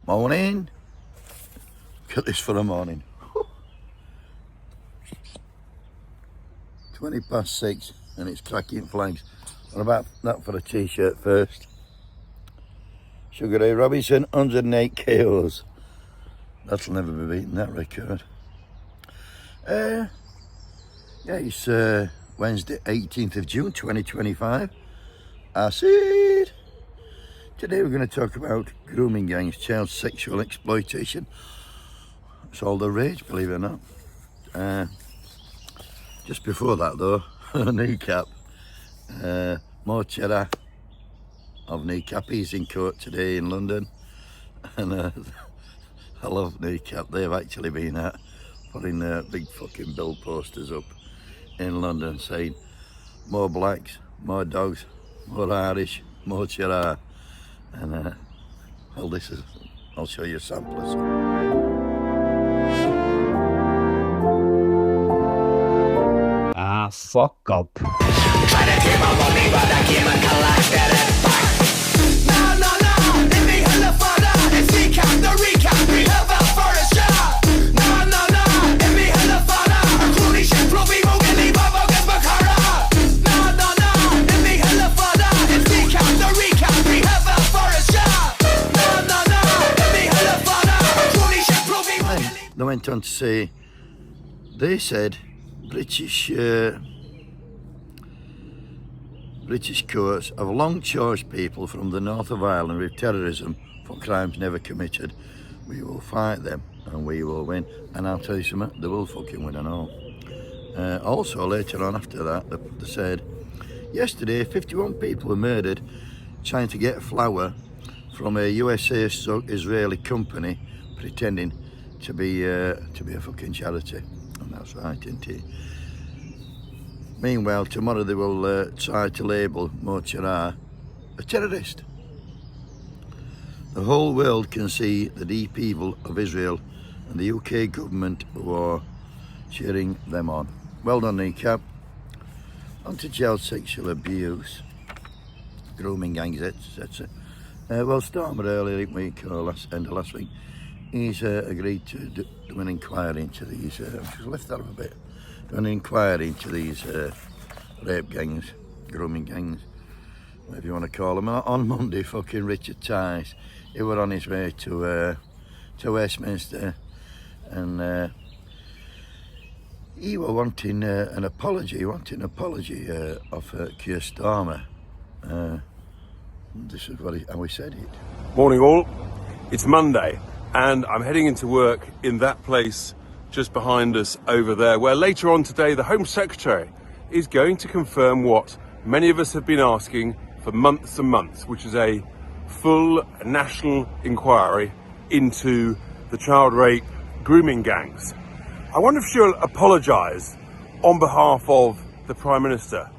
Morning. Look at this for a morning. 6:20 and it's cracking flags. What about that for a t-shirt first? Sugar Ray Robinson, 108 KOs. That'll never be beaten, that record. Yeah, it's Wednesday, 18th of June, 2025. I said, today we're going to talk about grooming gangs, child sexual exploitation. It's all the rage, believe it or not. Just before that though, kneecap. More cheddar of kneecap. He's in court today in London. And I love kneecap. They've actually been putting big fucking bill posters up in London saying more blacks, more dogs, more Irish, more cheddar. And well, this is, I'll show you a sample of some. Fuck up. Try to keep up on me, but I keep on collecting it back. No, det blir heller fara. En recap, the recap, vi behöver för en shot. No, det blir heller fara. Kroniskt problem och en liv av vågen bakara. No, det blir heller fara. En recap, the recap, vi behöver för en shot. No, det blir heller fara. Kroniskt problem och en liv. They went on to say, they said British courts have long charged people from the north of Ireland with terrorism for crimes never committed. We will fight them and we will win. And I'll tell you something, they will fucking win and all. Also later on after that, they said, yesterday 51 people were murdered trying to get flour from a USA stroke Israeli company pretending to be a fucking charity. And that's right, isn't it? Meanwhile, tomorrow they will try to label Mochara a terrorist. The whole world can see the deep evil of Israel and the UK government who are cheering them on. Well done, kneecap. On to child sexual abuse, grooming gangs, etc. Well, Stormer earlier in week, or end of last week, he's agreed to do an inquiry into these, I've just left that a bit, do an inquiry into these rape gangs, grooming gangs, whatever you want to call them. On Monday, fucking Richard Tice, he was on his way to Westminster, and he was wanting an apology, of Keir Starmer. This is how he said it. Morning all, it's Monday. And I'm heading into work in that place just behind us over there, where later on today the Home Secretary is going to confirm what many of us have been asking for months and months, which is a full national inquiry into the child rape grooming gangs. I wonder if she'll apologise on behalf of the Prime Minister,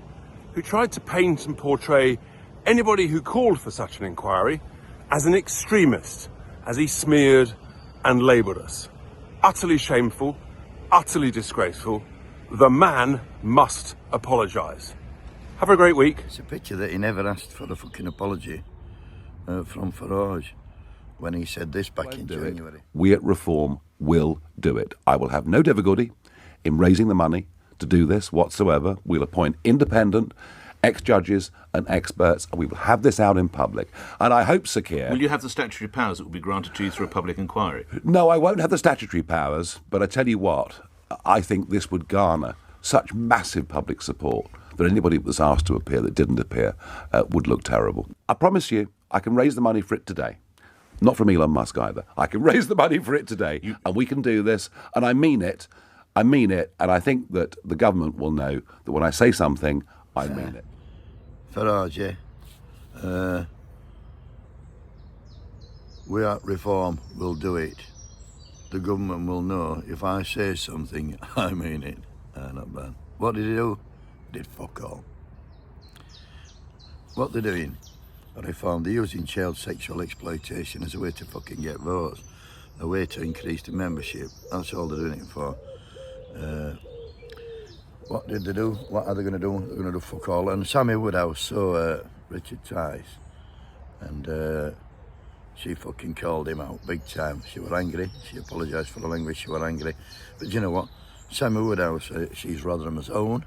who tried to paint and portray anybody who called for such an inquiry as an extremist, as he smeared and labelled us. Utterly shameful, utterly disgraceful. The man must apologise. Have a great week. It's a picture that he never asked for a fucking apology from Farage when he said this back in January. We at Reform will do it. I will have no difficulty in raising the money to do this whatsoever. We'll appoint independent ex-judges and experts, and we will have this out in public. And I hope, Sir Keir... Will you have the statutory powers that will be granted to you through a public inquiry? No, I won't have the statutory powers, but I tell you what, I think this would garner such massive public support that anybody that was asked to appear that didn't appear would look terrible. I promise you, I can raise the money for it today. Not from Elon Musk either. I can raise the money for it today, and we can do this, and I mean it, and I think that the government will know that when I say something, I mean it. Farage, we at Reform will do it. The government will know if I say something, I mean it. Not bad. What did he do? Did fuck all. What they're doing, Reform, they're using child sexual exploitation as a way to fucking get votes, a way to increase the membership. That's all they're doing it for. What did they do? What are they going to do? They're going to do fuck all. And Sammy Woodhouse saw Richard Tice and she fucking called him out big time. She was angry. She apologised for the language. She was angry. But you know what? Sammy Woodhouse, she's Rotherham's own,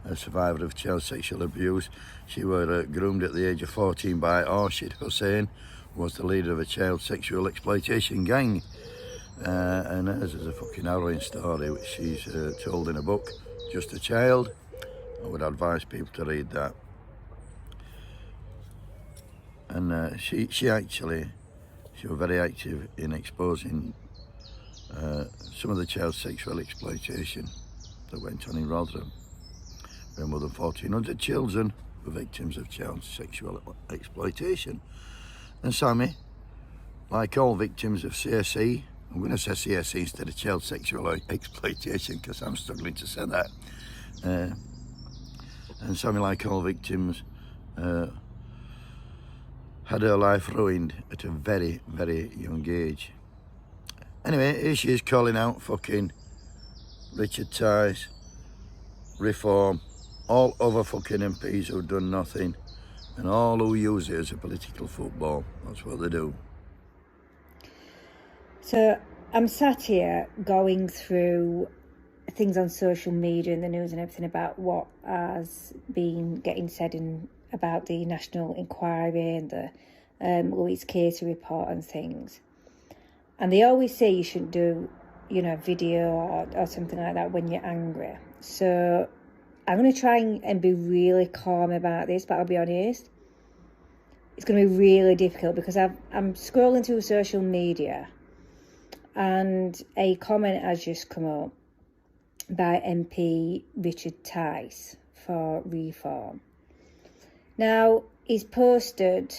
a survivor of child sexual abuse. She was groomed at the age of 14 by Arshid Hussain, who was the leader of a child sexual exploitation gang. And hers is a fucking harrowing story which she's told in a book, Just a Child. I would advise people to read that. And she was very active in exposing some of the child sexual exploitation that went on in Rotherham, where more than 1,400 children were victims of child sexual exploitation. And Sammy, like all victims of CSE, I'm going to say CSE instead of child sexual exploitation because I'm struggling to say that. And Sammy, like all victims, had her life ruined at a very, very young age. Anyway, here she is calling out fucking Richard Tice, Reform, all other fucking MPs who've done nothing, and all who use it as a political football. That's what they do. So I'm sat here going through things on social media and the news and everything about what has been getting said about the national inquiry and the Louise Casey report and things. And they always say you shouldn't do, video or something like that when you're angry. So I'm going to try and be really calm about this, but I'll be honest, it's going to be really difficult because I'm scrolling through social media and a comment has just come up by MP Richard Tice for Reform. Now, he's posted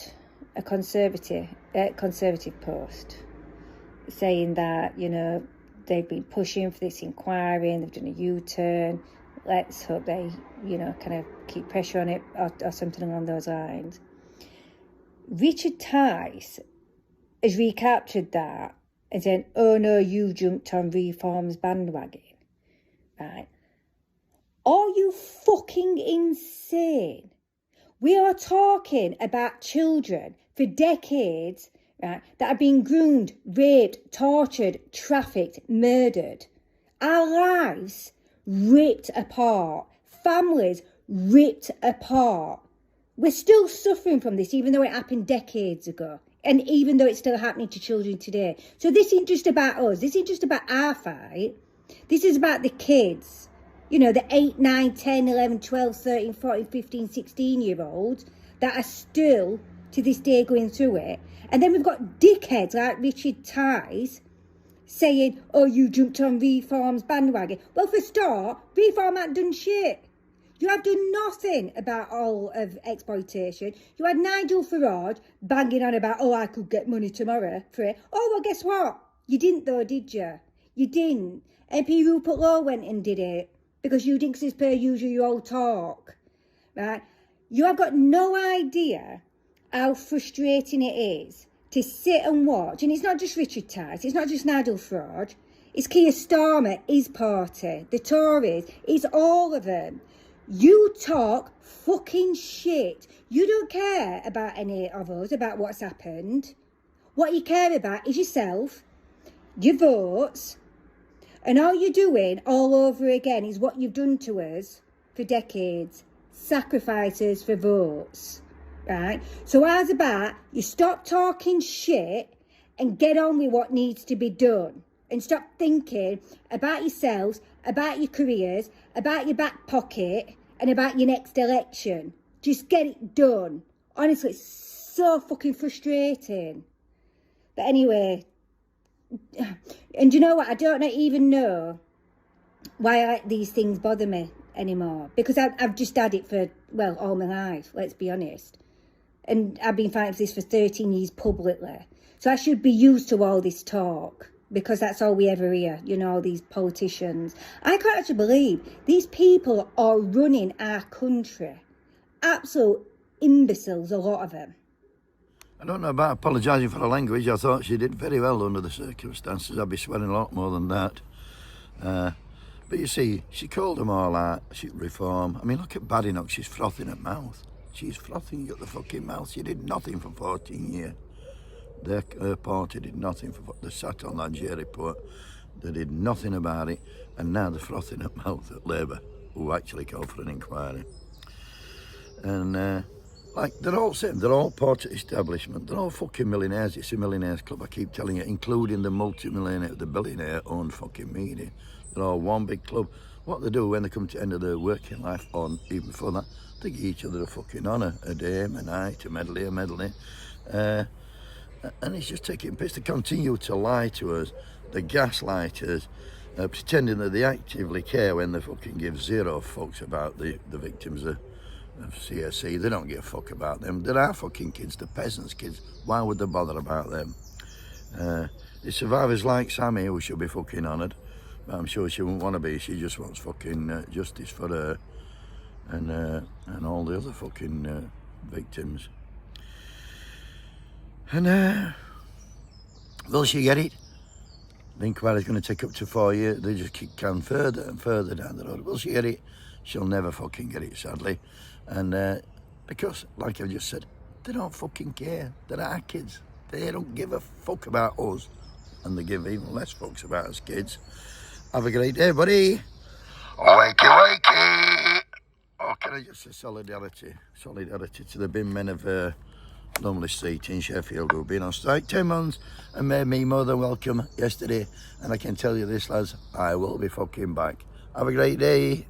a conservative post saying that, they've been pushing for this inquiry and they've done a U-turn. Let's hope they, kind of keep pressure on it or something along those lines. Richard Tice has recaptured that and said, oh no, you jumped on Reform's bandwagon. Right? Are you fucking insane? We are talking about children for decades, right, that have been groomed, raped, tortured, trafficked, murdered. Our lives ripped apart. Families ripped apart. We're still suffering from this, even though it happened decades ago. And even though it's still happening to children today. So this isn't just about us. This isn't just about our fight. This is about the kids. The 8, 9, 10, 11, 12, 13, 14, 15, 16-year-olds that are still, to this day, going through it. And then we've got dickheads like Richard Tice saying, oh, you jumped on Reform's bandwagon. Well, for a start, Reform hasn't done shit. You have done nothing about all of exploitation. You had Nigel Farage banging on about, oh, I could get money tomorrow for it. Oh, well, guess what? You didn't, though, did you? You didn't. MP Rupert Law went and did it because you think as per usual you all talk, right? You have got no idea how frustrating it is to sit and watch. And it's not just Richard Tice, it's not just Nigel Farage, it's Keir Starmer, his party, the Tories, it's all of them. You talk fucking shit. You don't care about any of us, about what's happened. What you care about is yourself, your votes, and all you're doing all over again is what you've done to us for decades. Sacrifices for votes, right? So how's about you stop talking shit and get on with what needs to be done and stop thinking about yourselves, about your careers, about your back pocket and about your next election. Just get it done. Honestly, it's so fucking frustrating. But anyway, and you know what? I don't even know why these things bother me anymore. Because I've just had it for, well, all my life, let's be honest. And I've been fighting for this for 13 years publicly. So I should be used to all this talk. Because that's all we ever hear, all these politicians. I can't actually believe these people are running our country. Absolute imbeciles, a lot of them. I don't know about apologising for the language. I thought she did very well under the circumstances. I'd be swearing a lot more than that. But you see, she called them all out. She Reform. I mean, look at Badenoch. She's frothing at mouth. She's frothing at the fucking mouth. She did nothing for 14 years. Their party did nothing for what they sat on that J report. They did nothing about it, and now they're frothing at mouth at Labour, who actually called for an inquiry. And like they're all same, they're all part of establishment. They're all fucking millionaires. It's a millionaires club. I keep telling you, including the multi-millionaire, the billionaire-owned fucking media. They're all one big club. What they do when they come to the end of their working life, or even before that, they give each other a fucking honour, a dame, a night, a medley, and it's just taking piss. They continue to lie to us, the gaslighters, pretending that they actively care when they fucking give zero fucks about the victims of CSC. They don't give a fuck about them. They're our fucking kids, the peasants' kids. Why would they bother about them? The survivors like Sammy, who should be fucking honoured, but I'm sure she wouldn't want to be. She just wants fucking justice for her and all the other fucking victims. And will she get it? The inquiry's going to take up to 4 years. They just kick can further and further down the road. Will she get it? She'll never fucking get it, sadly. And because, like I just said, they don't fucking care. They're our kids. They don't give a fuck about us. And they give even less fucks about us kids. Have a great day, buddy. Wakey, wakey. Oh, can I just say solidarity to the bin men of Lumley Street in Sheffield who've been on strike 10 months and made me more than welcome yesterday. And I can tell you this, lads, I will be fucking back. Have a great day.